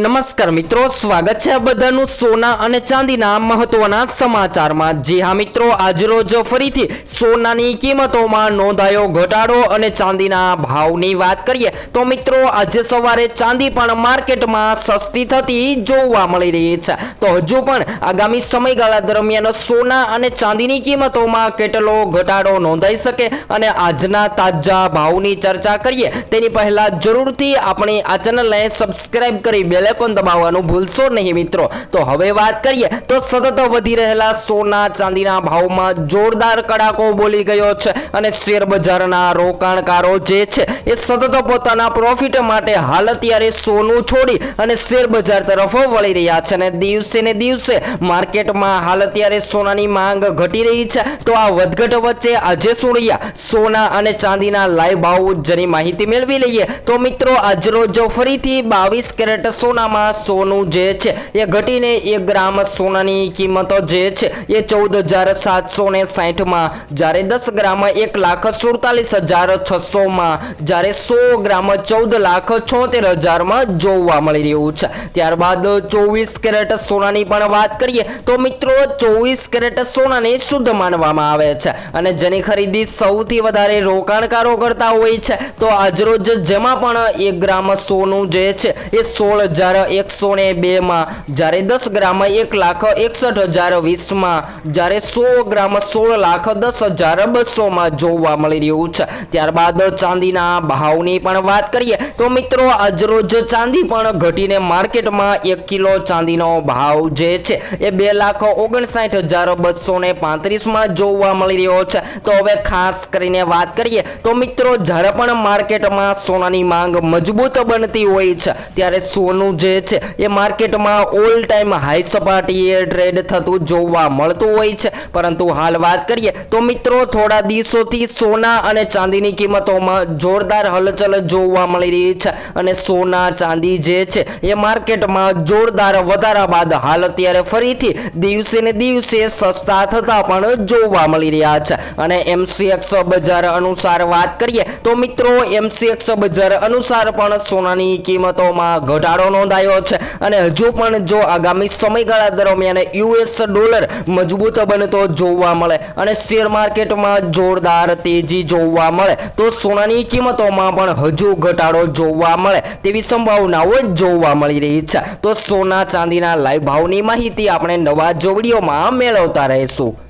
નમસ્કાર મિત્રો, સ્વાગત છે બધાનું સોના અને ચાંદીના મહત્વના સમાચારમાં। જી હા મિત્રો, આજરોજ ફરીથી સોનાની કિંમતોમાં નોંધાયો ઘટાડો અને ચાંદીના ભાવની વાત કરીએ તો મિત્રો આજે સવારે ચાંદી પણ માર્કેટમાં સસ્તી થતી જોવા મળી રહી છે। તો હજુ પણ આગામી સમયગાળા દરમિયાન સોના અને ચાંદીની કિંમતોમાં કેટલો ઘટાડો નોંધાઈ શકે અને આજના તાજા ભાવની ચર્ચા કરીએ તેની પહેલા જરૂરથી આપણી આ ચેનલને સબસ્ક્રાઇબ કરી બેલ આઇકોન દબાવવાનું ભૂલશો નહીં મિત્રો। તો હવે વાત કરીએ તો સતત વધી રહેલા સોના ચાંદીના ભાવમાં જોરદાર કડાકો બોલી ગયો છે અને શેર બજારના રોકાણકારો જે છે એ સતત પોતાના પ્રોફિટ માટે હાલ અત્યારે સોનું છોડી અને શેર બજાર તરફ વળી રહ્યા છે અને દિવસે ને દિવસે માર્કેટમાં હાલ અત્યારે સોનાની માંગ ઘટી રહી છે। તો આ વધઘટ વચ્ચે આજે સુણ્યા સોના અને ચાંદીના લાઈવ ભાવ જેની માહિતી મેળવી લઈએ તો મિત્રો આજરોજ ફરીથી 22 કેરેટ સોનામાં સોનું જે છે એ ઘટીને 1 ગ્રામ સોનાની કિંમતો જે છે એ 14,760 માં, જ્યારે 10 ગ્રામ 1,47,600 માં, જ્યારે 100 ગ્રામ 14,76,000 માં જોવા મળી રહ્યું છે। ત્યારબાદ 24 કેરેટ સોનાની પણ વાત કરીએ તો મિત્રો 24 કેરેટ સોનાને શુદ્ધ માનવામાં આવે છે અને જેની ખરીદી સૌથી વધારે રોકાણકારો કરતા હોય છે। તો આજરોજ જેમાં પણ 1 ગ્રામ સોનું જે છે એ 16,102 માં, જ્યારે 10 ગ્રામ 1,61,020 માં, જ્યારે 100 ગ્રામ 16,10,200 માં જોવા મળી રહ્યું છે। ત્યારબાદ ચાંદીના ભાવની પણ વાત કરીએ તો મિત્રો આજરોજ ચાંદી પણ ઘટીને માર્કેટમાં 1 કિલો ચાંદીનો ભાવ જે છે એ 2,59,235 માં જોવા મળી રહ્યો છે। તો હવે ખાસ કરીને વાત કરીએ તો મિત્રો જ્યારે પણ માર્કેટમાં સોનાની માંગ મજબૂત બનતી હોય છે ત્યારે સોનું જે છે એ માર્કેટમાં ઓલ ટાઈમ હાઈ સપાટીએ ટ્રેડ થતું જોવા મળતું હોય છે। પરંતુ હાલ વાત કરીએ તો મિત્રો થોડા દિવસોથી સોના અને ચાંદીની કિંમતોમાં જોરદાર હલચલ જોવા મળી રહી છે અને સોના ચાંદી જે છે એ માર્કેટમાં જોરદાર વધારા બાદ હાલ અત્યારે ફરીથી દિવસે ને દિવસે સસ્તા થતા પણ જોવા મળી રહ્યા છે। અને MCX બજાર અનુસાર વાત કરીએ તો મિત્રો MCX બજાર અનુસાર પણ સોનાની કિંમતોમાં ઘટાડો નોંધાયો છે અને હજુ પણ જો આગામી સમયગાળા દરમિયાન US ડોલર મજબૂત બનતો જોવા મળે અને શેર માર્કેટમાં જોરદાર તેજી જોવા મળે તો સોનાની કિંમતોમાં પણ હજુ ઘટાડો જોવા મળે તેવી સંભાવનાઓ જોવા મળી રહી છે। તો સોના ચાંદીના લાઈવ ભાવની માહિતી આપણે નવા જ વિડીયોમાં મેળવતા રહીશું।